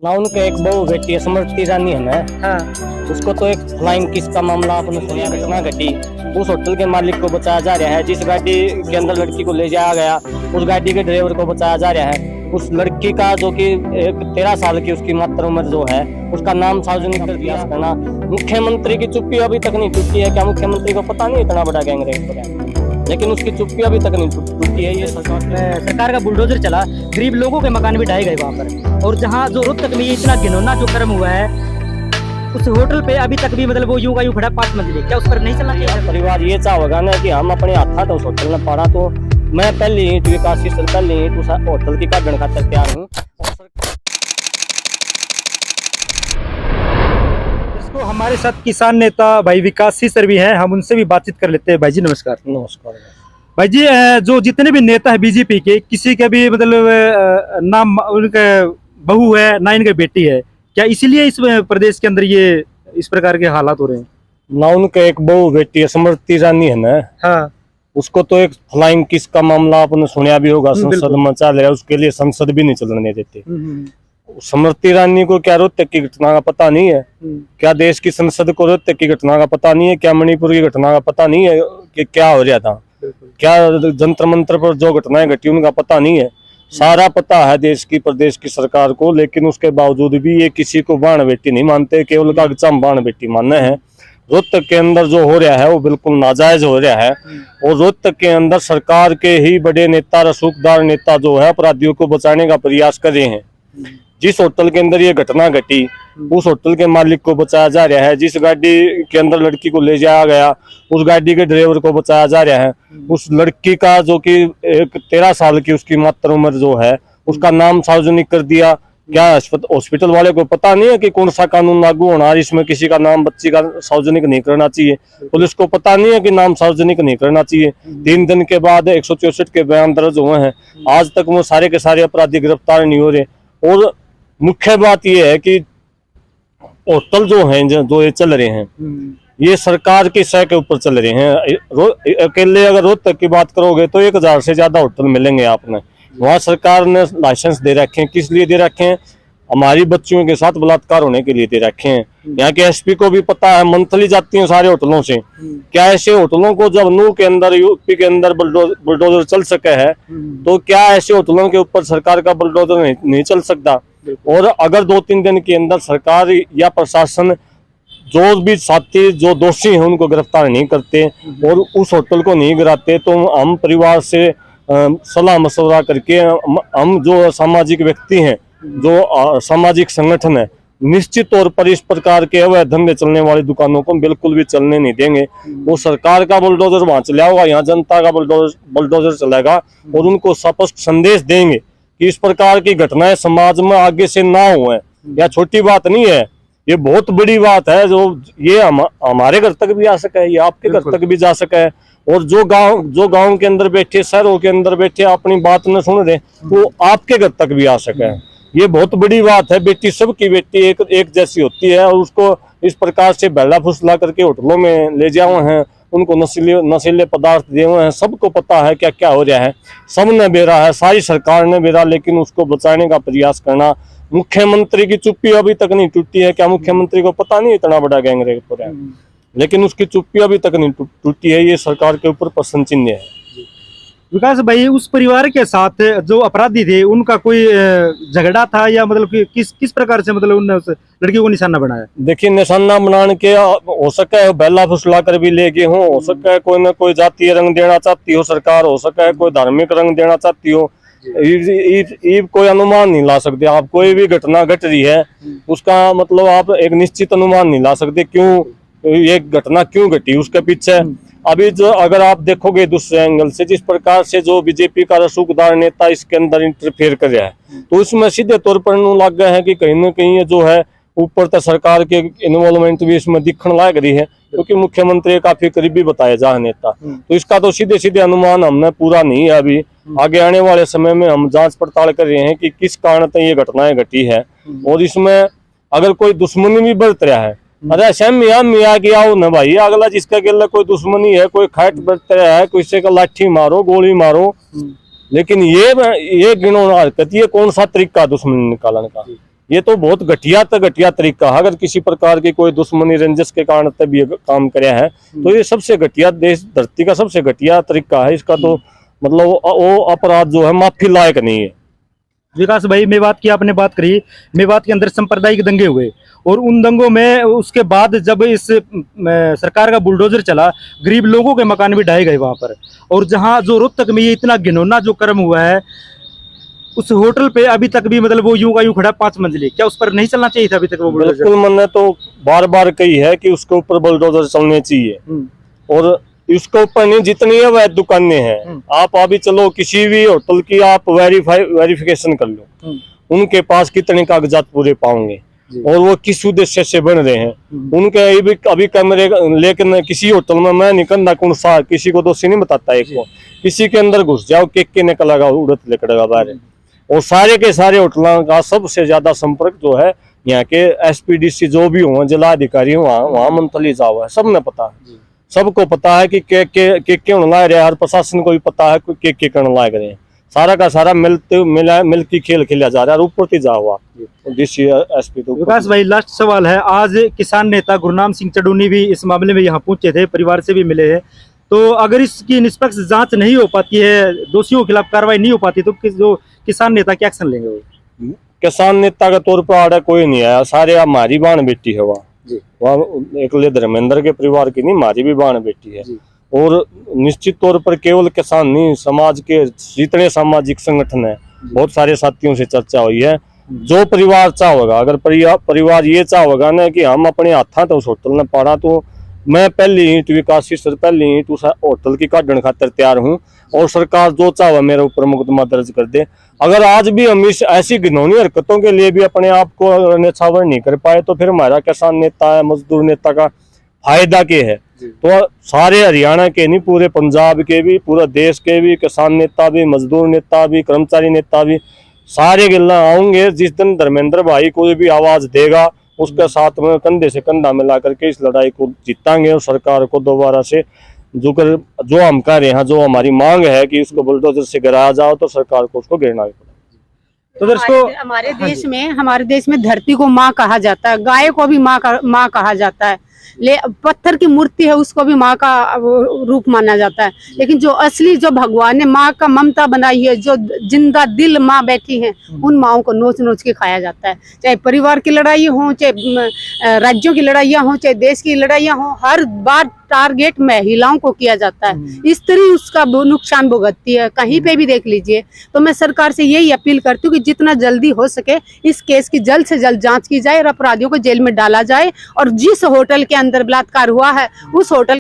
ना उनका एक बहू बेटी है स्मृति ईरानी है ना। हाँ। उसको तो एक फ्लाइंग किस का मामला आपने सुना, घटना घटी। उस होटल के मालिक को बचाया जा रहा है। जिस गाड़ी के अंदर लड़की को ले जाया गया उस गाड़ी के ड्राइवर को बचाया जा रहा है। उस लड़की का जो कि 13 साल की उसकी मात्र उम्र जो है उसका नाम सार्वजनिक कर दिया करना। मुख्यमंत्री की चुप्पी अभी तक नहीं टूटी है। क्या मुख्यमंत्री को पता नहीं इतना बड़ा गैंगरेप है, लेकिन उसकी चुप्पी अभी तक नहीं टूटी है। ये सरकार का बुलडोजर चला, गरीब लोगों के मकान भी ढाए गए वहाँ पर। और जहाँ जो रोहतक में ये इतना घिनौना जो कर्म हुआ है, उस होटल पे अभी तक भी मतलब वो यूं का यूं खड़ा 5 मंजिले, क्या उस पर नहीं चलना चाहिए? परिवार ये चाहेगा ना कि हम अपने हाथा तो उस होटल में पड़ा, तो मैं पहले ईंट विकास पहले ईंट उस होटल की काटने खातर तैयार हूँ। इसको हमारे साथ किसान नेता भाई विकास सिंह सर भी हैं, हम उनसे भी बातचीत कर लेते हैं। भाई जी नमस्कार। नमस्कार भाई जी, जो जितने भी नेता है बीजेपी के, किसी के भी मतलब नाम उनका बहू है ना इनकी बेटी है, क्या इसीलिए इस प्रदेश के अंदर ये इस प्रकार के हालात हो रहे हैं? ना उनका एक बहू बेटी है स्मृति ईरानी है ना। हाँ। उसको तो एक फ्लाइंग किस का मामला आपने सुना भी होगा, संसद में चल रहा है। उसके लिए संसद भी नहीं चलने देते। स्मृति ईरानी को क्या रोहतक की घटना का पता नहीं है? क्या देश की संसद को रोहतक की घटना का पता नहीं है? क्या मणिपुर की घटना का पता नहीं है कि क्या हो रहा था? क्या जंतर मंत्र पर जो घटनाएं घटी उनका पता नहीं है? सारा पता है देश की प्रदेश की सरकार को, लेकिन उसके बावजूद भी ये किसी को बाण बेटी नहीं मानते, केवल कागजा बाण बेटी मानना है। रोहतक के अंदर जो हो रहा है वो बिल्कुल नाजायज हो रहा है। और रोहतक के अंदर सरकार के ही बड़े नेता, रसूखदार नेता जो है अपराधियों को बचाने का प्रयास कर रहे हैं। जिस होटल के अंदर ये घटना घटी उस होटल के मालिक को बचाया जा रहा है। जिस गाड़ी के अंदर लड़की को ले जाया गया उस गाड़ी के ड्राइवर को बचाया जा रहा है। उस लड़की का जो कि 13 साल की उसकी मात्र उम्र जो है उसका नाम सार्वजनिक कर दिया। क्या हॉस्पिटल वाले को पता नहीं है कि कौन सा कानून लागू होना है? इसमें किसी का नाम बच्ची का सार्वजनिक नहीं करना चाहिए। पुलिस को पता नहीं है कि नाम सार्वजनिक नहीं करना चाहिए। 3 दिन के बाद 164 के बयान दर्ज हुए हैं, आज तक वो सारे के सारे अपराधी गिरफ्तार नहीं हो रहे। और मुख्य बात यह है कि होटल जो हैं जो ये चल रहे हैं ये सरकार की सह के ऊपर चल रहे हैं। अकेले अगर रोहतक की बात करोगे तो 1000 से ज्यादा होटल मिलेंगे आपने। वहाँ सरकार ने लाइसेंस दे रखे हैं, किस लिए दे रखे हैं? हमारी बच्चियों के साथ बलात्कार होने के लिए दे रखे हैं। यहाँ के एसपी को भी पता है, मंथली जाती हैं सारे होटलों से। क्या ऐसे होटलों को जब नूह के अंदर, यूपी के अंदर बुलडोजर चल सके है, तो क्या ऐसे होटलों के ऊपर सरकार का बुलडोजर नहीं चल सकता? और अगर 2-3 दिन के अंदर सरकार या प्रशासन जो भी साथी जो दोषी हैं उनको गिरफ्तार नहीं करते और उस होटल को नहीं गिराते, तो हम परिवार से सलाह मशवरा करके हम जो सामाजिक व्यक्ति हैं, जो सामाजिक संगठन है, निश्चित तौर पर इस प्रकार के अवैध धंधे चलने वाली दुकानों को बिल्कुल भी चलने नहीं देंगे। वो सरकार का बुलडोजर वहां चला होगा, यहाँ जनता का बुलडोजर चलेगा और उनको स्पष्ट संदेश देंगे कि इस प्रकार की घटनाएं समाज में आगे से ना हुए। यह छोटी बात नहीं है, ये बहुत बड़ी बात है। जो ये हमारे घर तक भी आ सके, ये आपके घर तक भी जा सके। और जो गांव के अंदर बैठे, शहरों के अंदर बैठे अपनी बात न सुन रहे, वो आपके घर तक भी आ सके। ये बहुत बड़ी बात है। बेटी सबकी बेटी एक जैसी होती है और उसको इस प्रकार से बहला फुसला करके होटलों में ले जाए हैं, उनको नशीले पदार्थ दिए हुए हैं। सबको पता है क्या क्या हो रहा है, सबने बेरा है, सारी सरकार ने बेरा, लेकिन उसको बचाने का प्रयास करना। मुख्यमंत्री की चुप्पी अभी तक नहीं टूटी है। क्या मुख्यमंत्री को पता नहीं इतना बड़ा गैंगरेप हो रहा है? लेकिन उसकी चुप्पी अभी तक नहीं टूटी है। ये सरकार के ऊपर प्रश्न चिन्ह है। विकास भाई, उस परिवार के साथ जो अपराधी थे उनका कोई झगड़ा था या मतलब कि किस प्रकार से मतलब उनने उस लड़की को निशाना बनाया? देखिए, निशाना बनाने के हो सके बहला फुसला कर भी ले गए हो सके कोई न कोई जातीय रंग देना चाहती हो सरकार, हो सके कोई धार्मिक रंग देना चाहती हो। कोई अनुमान नहीं ला सकते आप। कोई भी घटना घट रही है उसका मतलब आप एक निश्चित अनुमान नहीं ला सकते क्यों ये घटना क्यों घटी, उसके पीछे। अभी जो अगर आप देखोगे दूसरे एंगल से, जिस प्रकार से जो बीजेपी का रसूखदार नेता इसके अंदर इंटरफेयर कर रहा है, तो इसमें सीधे तौर पर लग गए हैं कि कहीं ना कहीं ये जो है ऊपर तक सरकार के इन्वॉल्वमेंट भी इसमें दिखने लग रही है, क्योंकि मुख्यमंत्री काफी करीबी बताया जा नेता। तो इसका तो सीधे सीधे अनुमान हमने पूरा नहीं है। अभी आगे आने वाले समय में हम जांच पड़ताल कर रहे हैं कि किस कारण से ये घटनाएं घटी है। और इसमें अगर कोई दुश्मनी भी बरत रहा है, अरे सैम मियाँ की आओ न भाई, अगला जिसका गिल्ला कोई दुश्मनी है, कोई खाट बरत रहा है, किसी का लाठी मारो, गोली मारो, लेकिन ये घिनौना हरकत, ये कौन सा तरीका दुश्मनी निकालने का? ये तो बहुत घटिया तरीका है। अगर किसी प्रकार की कोई दुश्मनी रंजिश के कारण तब ये काम कराया है तो ये सबसे घटिया, देश धरती का सबसे घटिया तरीका है। इसका तो मतलब वो अपराध जो है माफी लायक नहीं है। विकास भाई, मेवात की आपने बात करी, मेवात के अंदर सांप्रदायिक दंगे हुए और उन दंगों में उसके बाद जब इस सरकार का बुलडोजर चला, गरीब लोगों के मकान भी ढाए गए वहां पर। और जहां जो रोहतक में ये इतना घिनौना जो कर्म हुआ है, उस होटल पे अभी तक भी मतलब वो यूं का यूं खड़ा 5 मंजिले, क्या उस पर नहीं चलना चाहिए था अभी तक वो बुलडोजर? बिल्कुल, मैंने तो बार बार कही है कि उसके ऊपर बुलडोजर चलने चाहिए। और इसके ऊपर नहीं, जितनी अवैध दुकानें हैं, आप अभी चलो किसी भी होटल की आप वेरिफिकेशन कर लो, उनके पास कितने कागजात पूरे पाओगे और वो किस उद्देश्य से बन रहे हैं, उनके अभी कैमरे। लेकिन किसी होटल में मैं निकलना कौन सा किसी को दोषी नहीं बताता। एक को किसी के अंदर घुस जाओ, के निकलेगा, उड़त निकलेगा बाहर। और सारे के सारे होटलों का सबसे ज्यादा संपर्क जो है यहाँ के एसपीडीसी जो भी हो, जिला अधिकारी वहाँ मंथली जाओ है, सबने पता है, सबको पता है कि के होने लायक रहे। हर प्रशासन को भी पता है के करने लायक रहे। सारा का सारा मिल की खेल खेला जा रहा है और ऊपर जा हुआ डीसी एसपी। तो विकास भाई, लास्ट सवाल है, आज किसान नेता गुरनाम सिंह चडूनी भी इस मामले में यहाँ पहुंचे थे, परिवार से भी मिले हैं। तो अगर इसकी निष्पक्ष जांच नहीं हो पाती है, दोषियों के खिलाफ कार्रवाई नहीं हो पाती, तो जो किसान नेता क्या एक्शन लेंगे? वो किसान नेता के तौर पर आड़ा कोई नहीं आया, सारे हमारी बाण बेटी है वहाँ एक धर्मेंद्र के परिवार की नहीं, हमारी भी बाण बेटी है। और निश्चित तौर पर केवल किसान नहीं, समाज के जितने सामाजिक संगठन है, बहुत सारे साथियों से चर्चा हुई है। जो परिवार चाहेगा, अगर परिवार ये चाहेगा ना कि हम अपने हाथा तो उस होटल ने पाड़ा, तो मैं पहली ईंट विकास सर पहली ईंट उस होटल की काटने खातर तैयार हूँ। और सरकार जो चाहे मेरे ऊपर मुकदमा दर्ज कर दे। अगर आज भी हम इस ऐसी घिनौनी हरकतों के लिए भी अपने आप को न्यौछावर नहीं कर पाए, तो फिर हमारा किसान नेता है, मजदूर नेता का फायदा क्या है? तो सारे हरियाणा के नहीं, पूरे पंजाब के भी, पूरा देश के भी किसान नेता भी, मजदूर नेता भी, कर्मचारी नेता भी, सारे गिलना आऊंगे। जिस दिन धर्मेंद्र भाई कोई भी आवाज देगा, उसके साथ में कंधे से कंधा मिला करके इस लड़ाई को जीतांगे। और सरकार को दोबारा से जो हम कह रहे हैं, जो हमारी मांग है कि उसको बुलडोजर से गिराया जाओ, तो सरकार को उसको गिरना भी पड़ेगा। तो दोस्तों, हमारे देश में धरती को माँ कहा जाता है, गाय को भी माँ कहा जाता है, पत्थर की मूर्ति है उसको भी माँ का रूप माना जाता है। लेकिन जो असली जो भगवान ने माँ का ममता बनाई है, जो जिंदा दिल माँ बैठी है, उन माँओं को नोच नोच के खाया जाता है। चाहे परिवार की लड़ाई हो, चाहे राज्यों की लड़ाइयाँ हो, चाहे देश की लड़ाइयाँ हो, हर बार टारगेट महिलाओं को किया जाता है। स्त्री उसका नुकसान भुगतती है, कहीं पे भी देख लीजिए। तो मैं सरकार से यही अपील करती हूँ कि जितना जल्दी हो सके इस केस की जल्द से जल्द जांच की जाए और अपराधियों को जेल में डाला जाए। और जिस होटल के अंदर बलात्कार हुआ है, उस होटल